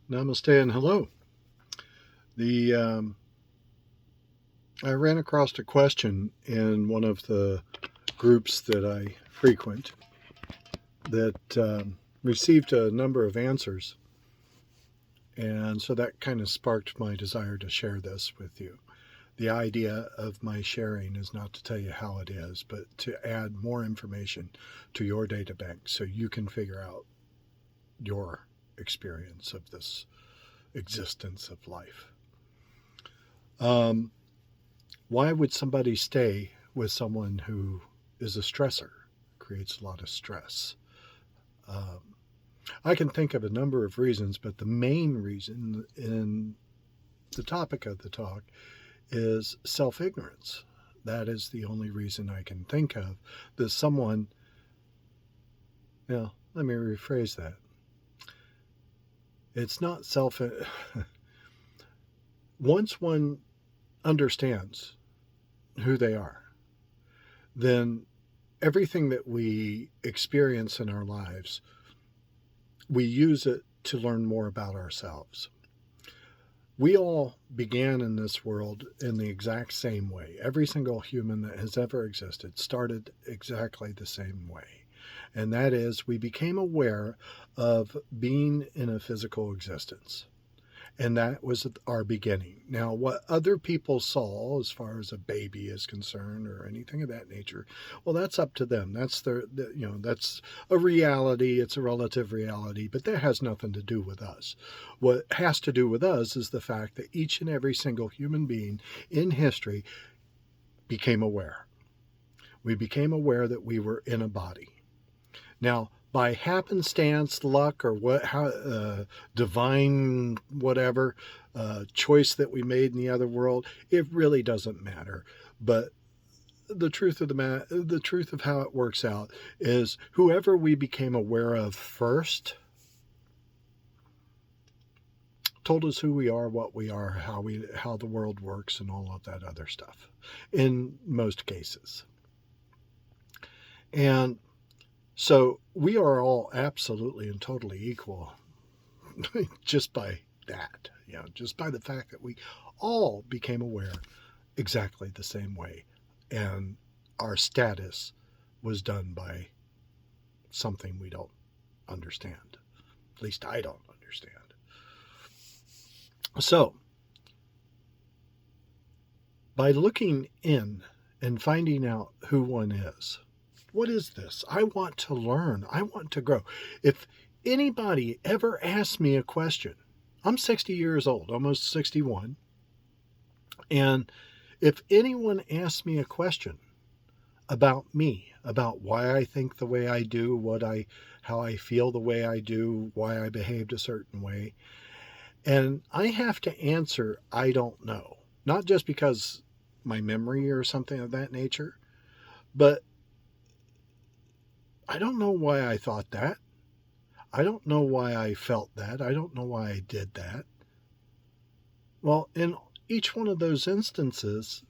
Namaste and hello. The I ran across a question in one of the groups that I frequent that received a number of answers, and so that kind of sparked my desire to share this with you. The idea of my sharing is not to tell you how it is, but to add more information to your data bank so you can figure out your experience of this existence of life. Um, why would somebody stay with someone who is a stressor, creates a lot of stress? Um, I can think of a number of reasons, but the main reason in the topic of the talk is self ignorance. That is the only reason I can think of that someone, let me rephrase that. It's not self. Once one understands who they are, then everything that we experience in our lives, we use it to learn more about ourselves. We all began in this world in the exact same way. Every single human that has ever existed started exactly the same way. And that is, we became aware of being in a physical existence. And that was our beginning. Now, what other people saw as far as a baby is concerned or anything of that nature, well, that's up to them. That's that's a reality. It's a relative reality, but that has nothing to do with us. What has to do with us is the fact that each and every single human being in history became aware. We became aware that we were in a body. Now, by happenstance, luck, or divine whatever choice that we made in the other world, it really doesn't matter. But the truth of how it works out is whoever we became aware of first told us who we are, what we are, how the world works, and all of that other stuff. In most cases, and so we are all absolutely and totally equal just by that, just by the fact that we all became aware exactly the same way. And our status was done by something we don't understand. At least I don't understand. So, by looking in and finding out who one is, what is this? I want to learn. I want to grow. If anybody ever asks me a question, I'm 60 years old, almost 61. And if anyone asks me a question about me, about why I think the way I do, how I feel the way I do, why I behaved a certain way, and I have to answer, I don't know. Not just because my memory or something of that nature, but I don't know why I thought that. I don't know why I felt that. I don't know why I did that. Well, in each one of those instances,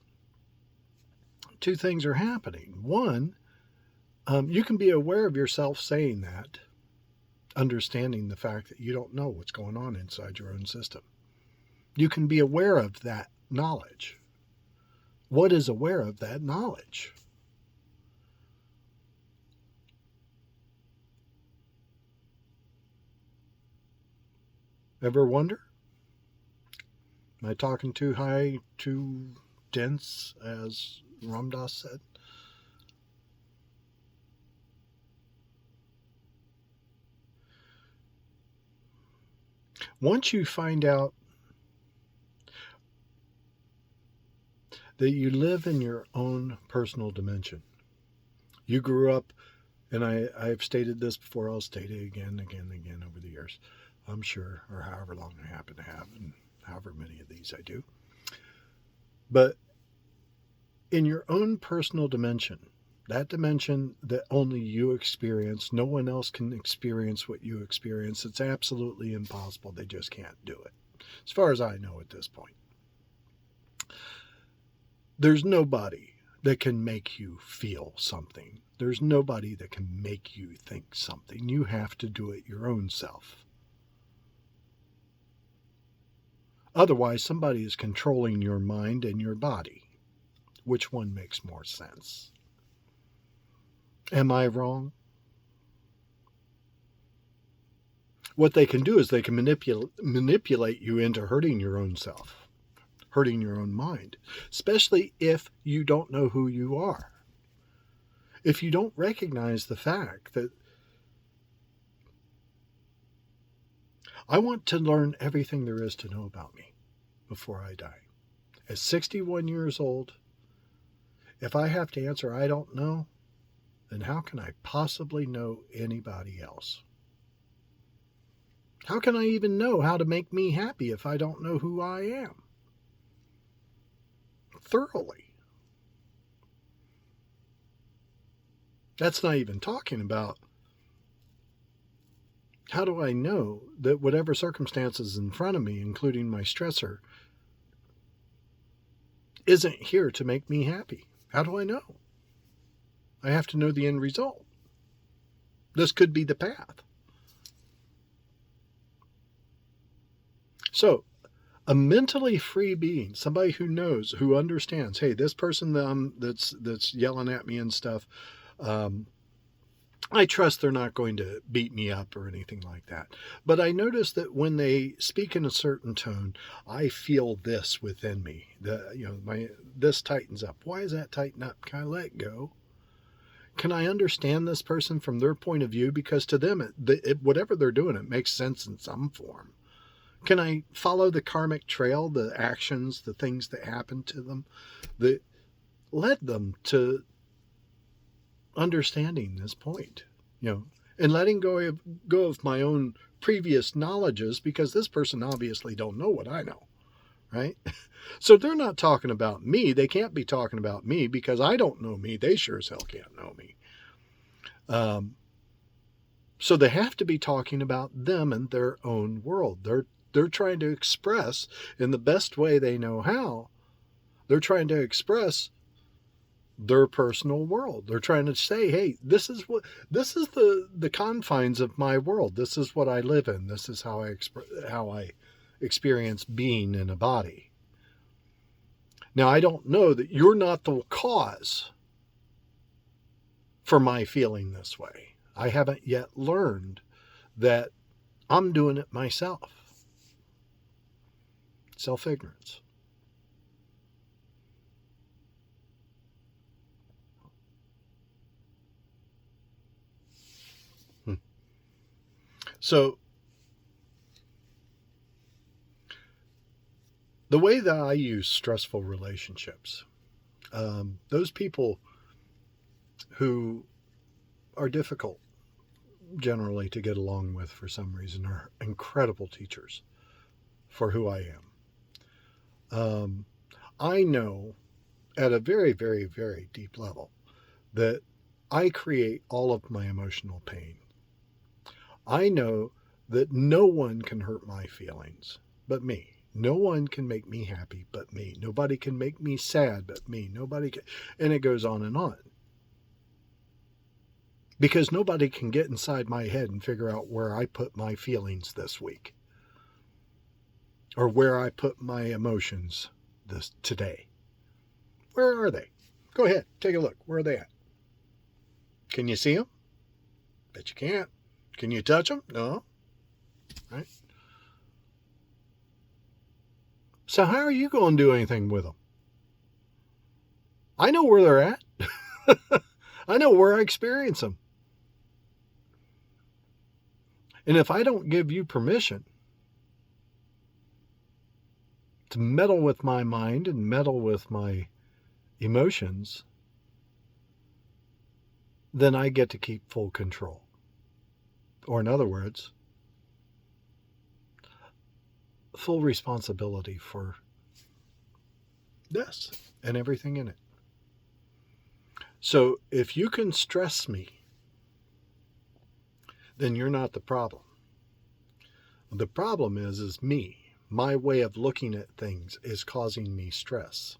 two things are happening. One, you can be aware of yourself saying that, understanding the fact that you don't know what's going on inside your own system. You can be aware of that knowledge. What is aware of that knowledge? Ever wonder? Am I talking too high, too dense, as Ram Dass said? Once you find out that you live in your own personal dimension, you grew up, and I've stated this before, I'll state it again over the years, I'm sure, or however long I happen to have, and however many of these I do. But in your own personal dimension, that dimension that only you experience, no one else can experience what you experience. It's absolutely impossible. They just can't do it, as far as I know at this point. There's nobody that can make you feel something. There's nobody that can make you think something. You have to do it your own self. Otherwise, somebody is controlling your mind and your body. Which one makes more sense? Am I wrong? What they can do is they can manipulate you into hurting your own self, hurting your own mind, especially if you don't know who you are. If you don't recognize the fact that I want to learn everything there is to know about me before I die. At 61 years old, if I have to answer I don't know, then how can I possibly know anybody else? How can I even know how to make me happy if I don't know who I am? Thoroughly. That's not even talking about how do I know that whatever circumstances in front of me, including my stressor, isn't here to make me happy. How do I know? I have to know the end result. This could be the path. So, a mentally free being, somebody who knows, who understands, hey, this person that's yelling at me and stuff, I trust they're not going to beat me up or anything like that. But I notice that when they speak in a certain tone, I feel this within me. This tightens up. Why is that tighten up? Can I let go? Can I understand this person from their point of view? Because to them, whatever they're doing, it makes sense in some form. Can I follow the karmic trail, the actions, the things that happened to them that led them to understanding this point, and letting go of my own previous knowledges, because this person obviously don't know what I know, right? So they're not talking about me. They can't be talking about me because I don't know me. They sure as hell can't know me. So they have to be talking about them and their own world. They're trying to express in the best way they know how. They're trying to express their personal world. They're trying to say, hey, this is the confines of my world. This is what I live in. This is how I experience being in a body. Now, I don't know that you're not the cause for my feeling this way. I haven't yet learned that I'm doing it myself. Self-ignorance. So, the way that I use stressful relationships, those people who are difficult generally to get along with for some reason are incredible teachers for who I am. I know at a very, very, very deep level that I create all of my emotional pain. I know that no one can hurt my feelings but me. No one can make me happy but me. Nobody can make me sad but me. Nobody can, and it goes on and on. Because nobody can get inside my head and figure out where I put my feelings this week. Or where I put my emotions today. Where are they? Go ahead, take a look. Where are they at? Can you see them? Bet you can't. Can you touch them? No. Right? So how are you going to do anything with them? I know where they're at. I know where I experience them. And if I don't give you permission to meddle with my mind and meddle with my emotions, then I get to keep full control. Or in other words, full responsibility for this and everything in it. So if you can stress me, then you're not the problem. The problem is me. My way of looking at things is causing me stress.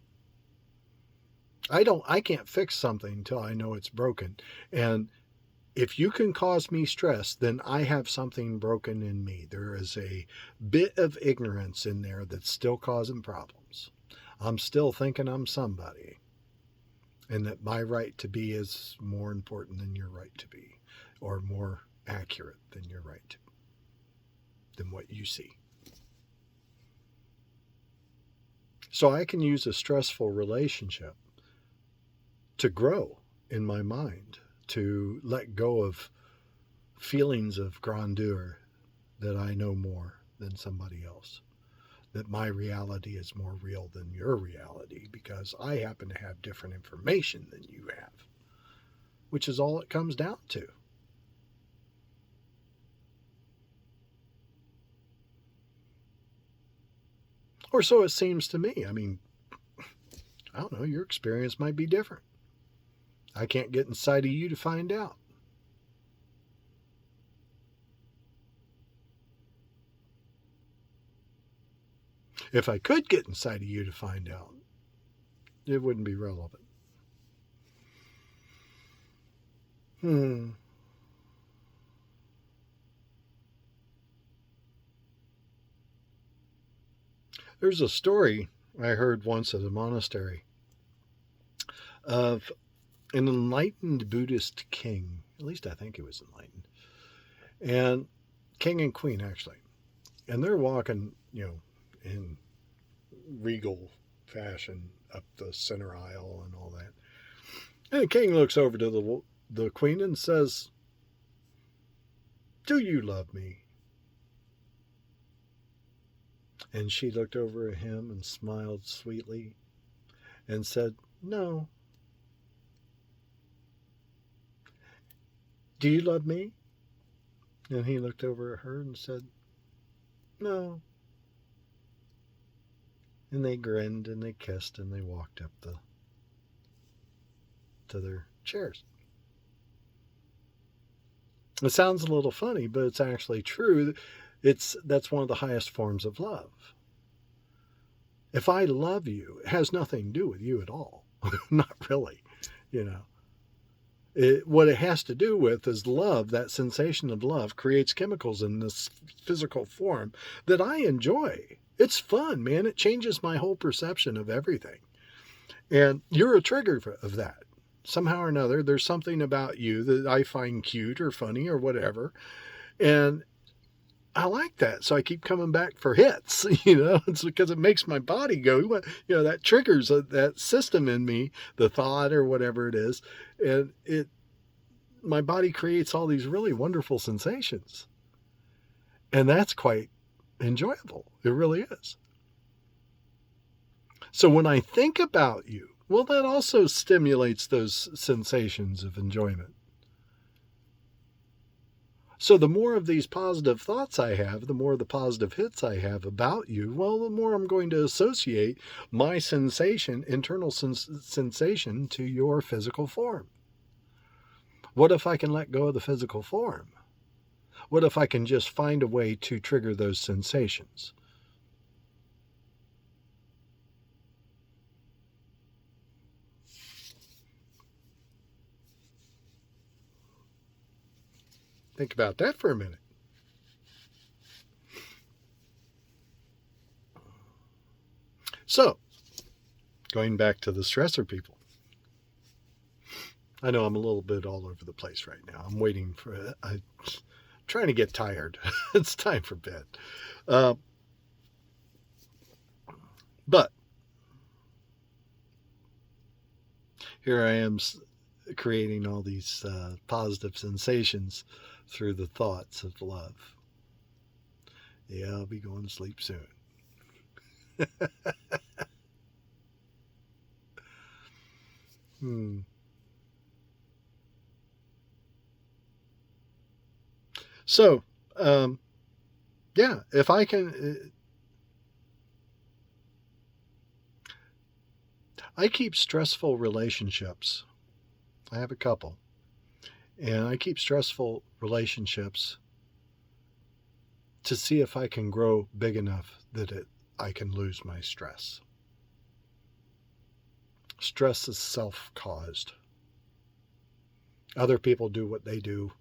I can't fix something until I know it's broken. And if you can cause me stress, then I have something broken in me. There is a bit of ignorance in there that's still causing problems. I'm still thinking I'm somebody, and that my right to be is more important than your right to be, or more accurate than your right to, than what you see. So I can use a stressful relationship to grow in my mind, to let go of feelings of grandeur that I know more than somebody else, that my reality is more real than your reality because I happen to have different information than you have, which is all it comes down to. Or so it seems to me. I mean, I don't know, your experience might be different. I can't get inside of you to find out. If I could get inside of you to find out, it wouldn't be relevant. There's a story I heard once at a monastery of an enlightened Buddhist king. At least I think he was enlightened. And king and queen, actually. And they're walking, in regal fashion up the center aisle and all that. And the king looks over to the queen and says, "Do you love me?" And she looked over at him and smiled sweetly and said, "No." "Do you love me?" And he looked over at her and said, "No." And they grinned and they kissed and they walked up to their chairs. It sounds a little funny, but it's actually true. That's one of the highest forms of love. If I love you, it has nothing to do with you at all. Not really, What it has to do with is love. That sensation of love creates chemicals in this physical form that I enjoy. It's fun, man. It changes my whole perception of everything. And you're a trigger of that. Somehow or another, there's something about you that I find cute or funny or whatever. And I like that. So I keep coming back for hits, It's because it makes my body go, that triggers that system in me, the thought or whatever it is. And my body creates all these really wonderful sensations. And that's quite enjoyable. It really is. So when I think about you, well, that also stimulates those sensations of enjoyment. So the more of these positive thoughts I have, the more of the positive hits I have about you, well, the more I'm going to associate my internal sensation to your physical form. What if I can let go of the physical form? What if I can just find a way to trigger those sensations? Think about that for a minute. So, going back to the stressor people. I know I'm a little bit all over the place right now. I'm waiting for I'm trying to get tired. It's time for bed. But here I am creating all these positive sensations through the thoughts of love. Yeah, I'll be going to sleep soon. So, yeah, if I can, I keep stressful relationships. I have a couple. And I keep stressful relationships to see if I can grow big enough that I can lose my stress. Stress is self-caused. Other people do what they do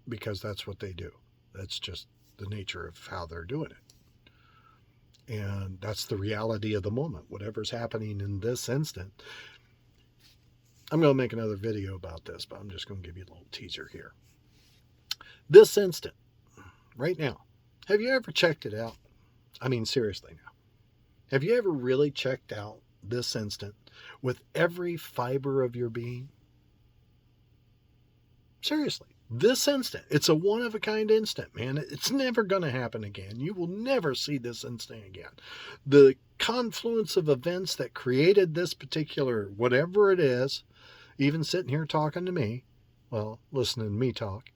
because that's what they do. That's just the nature of how they're doing it. And that's the reality of the moment. Whatever's happening in this instant. I'm going to make another video about this, but I'm just going to give you a little teaser here. This instant, right now, have you ever checked it out? I mean, seriously now. Have you ever really checked out this instant with every fiber of your being? Seriously, this instant. It's a one-of-a-kind instant, man. It's never going to happen again. You will never see this instant again. The confluence of events that created this particular whatever it is, even sitting here talking to me, well, listening to me talk,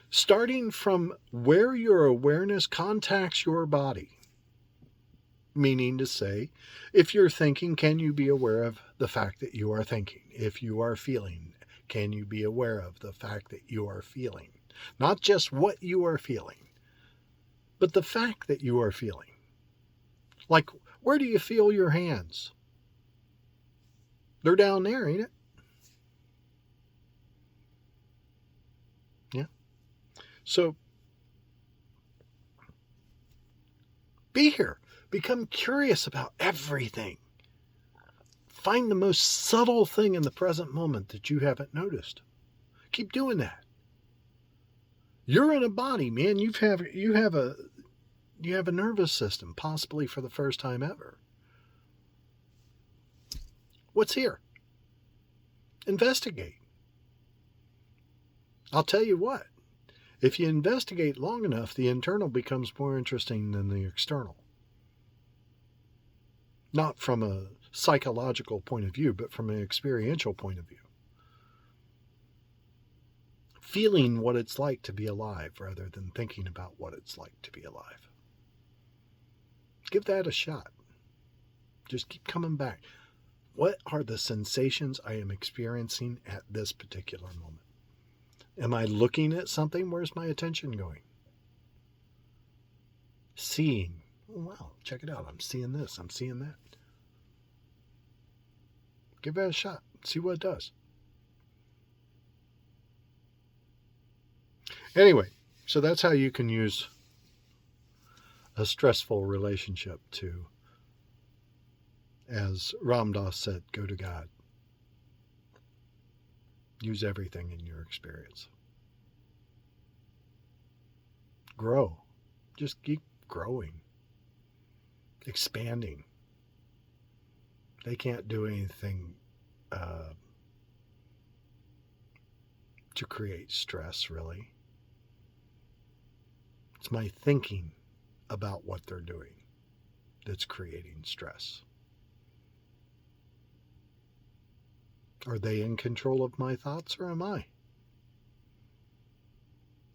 starting from where your awareness contacts your body, meaning to say, if you're thinking, can you be aware of the fact that you are thinking? If you are feeling, can you be aware of the fact that you are feeling? Not just what you are feeling, but the fact that you are feeling. Like, where do you feel your hands? They're down there, ain't it? Yeah. So, be here. Become curious about everything. Find the most subtle thing in the present moment that you haven't noticed. Keep doing that. You're in a body, man. You have a nervous system, possibly for the first time ever. What's here? Investigate. I'll tell you what. If you investigate long enough, the internal becomes more interesting than the external. Not from a psychological point of view, but from an experiential point of view. Feeling what it's like to be alive rather than thinking about what it's like to be alive. Give that a shot. Just keep coming back. What are the sensations I am experiencing at this particular moment? Am I looking at something? Where's my attention going? Seeing. Oh, wow, check it out. I'm seeing this. I'm seeing that. Give it a shot. See what it does. Anyway, so that's how you can use a stressful relationship to, as Ram Dass said, go to God. Use everything in your experience. Grow. Just keep growing. Expanding. They can't do anything to create stress, really. It's my thinking about what they're doing that's creating stress. Are they in control of my thoughts, or am I?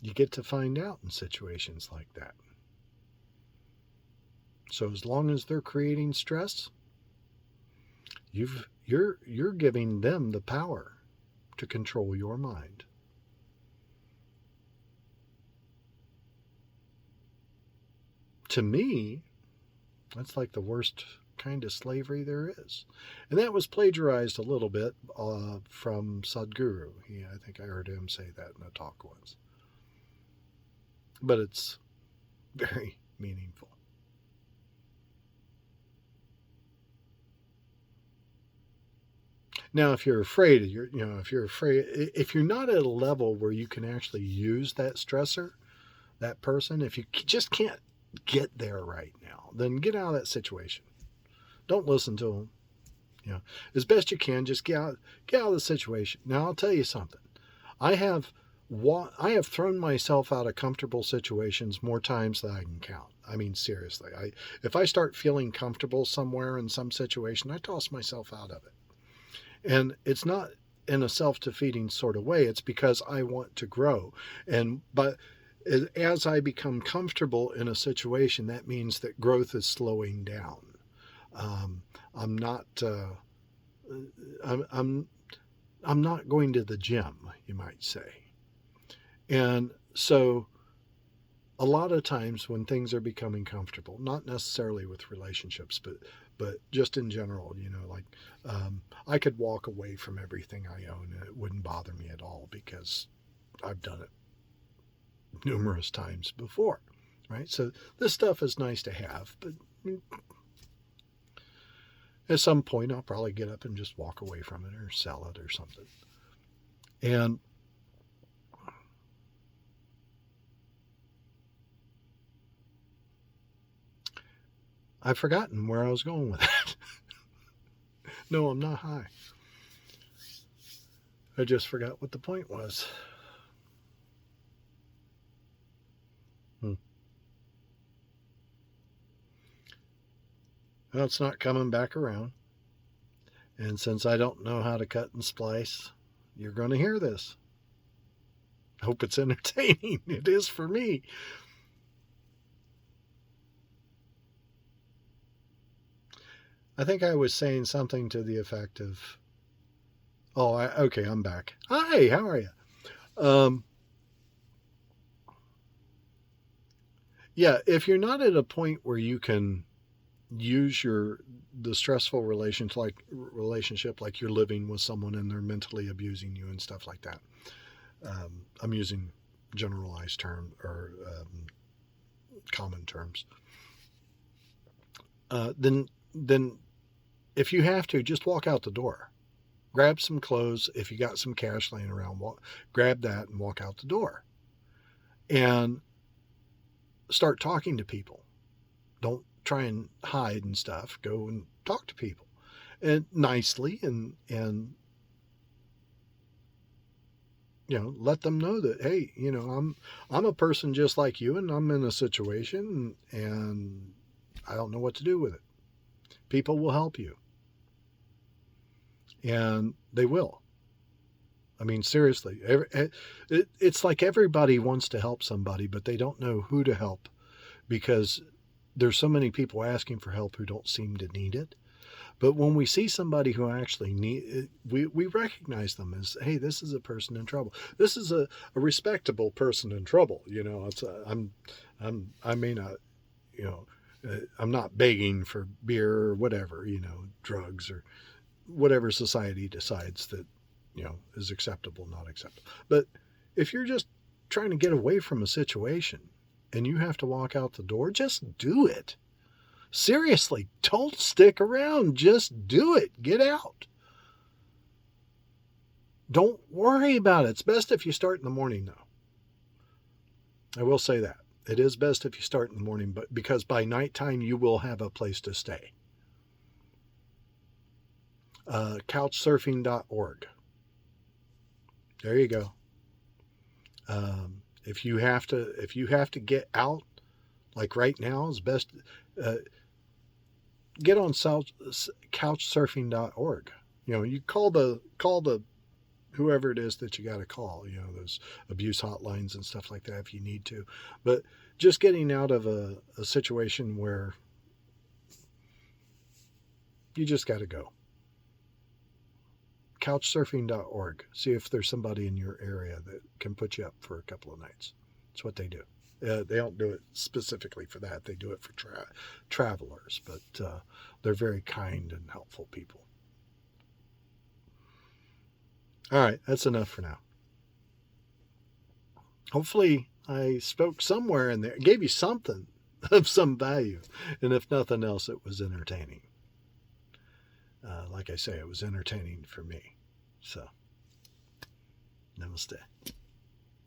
You get to find out in situations like that. So as long as they're creating stress, you're giving them the power to control your mind. To me, that's like the worst kind of slavery there is. And that was plagiarized a little bit from Sadhguru. I think I heard him say that in a talk once. But it's very meaningful. Now, if you're afraid, if you're not at a level where you can actually use that stressor, that person, if you just can't get there right now, then get out of that situation. Don't listen to them. As best you can, just get out of the situation. Now, I'll tell you something. I have thrown myself out of comfortable situations more times than I can count. I mean, seriously. If I start feeling comfortable somewhere in some situation, I toss myself out of it. And it's not in a self-defeating sort of way. It's because I want to grow. But as I become comfortable in a situation, that means that growth is slowing down. I'm not going to the gym, you might say. And so a lot of times when things are becoming comfortable, not necessarily with relationships, but just in general, like I could walk away from everything I own and it wouldn't bother me at all because I've done it numerous times before, right? So this stuff is nice to have, but at some point I'll probably get up and just walk away from it or sell it or something. And I've forgotten where I was going with that. No, I'm not high. I just forgot what the point was. Well, it's not coming back around. And since I don't know how to cut and splice, you're going to hear this. Hope it's entertaining. It is for me. I think I was saying something to the effect of, okay, I'm back. Hi, how are you? Yeah, if you're not at a point where you can use the stressful relationship like you're living with someone and they're mentally abusing you and stuff like that. I'm using generalized term or common terms. Then if you have to, just walk out the door. Grab some clothes. If you got some cash laying around, grab that and walk out the door. And start talking to people. Don't try and hide and stuff. Go and talk to people, and nicely, and let them know that, hey, I'm a person just like you, and I'm in a situation, and I don't know what to do with it. People will help you, and they will. I mean, seriously, it's like everybody wants to help somebody, but they don't know who to help because there's so many people asking for help who don't seem to need it. But when we see somebody who actually need it, we recognize them as, hey, this is a person in trouble. This is a respectable person in trouble. It's I may not, I'm not begging for beer or whatever, drugs or whatever society decides that, is acceptable, not acceptable. But if you're just trying to get away from a situation and you have to walk out the door, just do it. Seriously, don't stick around. Just do it. Get out. Don't worry about it. It's best if you start in the morning, though. I will say that. It is best if you start in the morning, but because by nighttime you will have a place to stay. Couchsurfing.org. There you go. If you have to get out, like right now, it's best. Get on couchsurfing.org. You call the whoever it is that you got to call. Those abuse hotlines and stuff like that if you need to. But just getting out of a situation where you just got to go. Couchsurfing.org. See if there's somebody in your area that can put you up for a couple of nights. That's what they do. They don't do it specifically for that. They do it for travelers, but they're very kind and helpful people. All right, that's enough for now. Hopefully I spoke somewhere in there, gave you something of some value, and if nothing else, it was entertaining. Like I say, it was entertaining for me. So, namaste.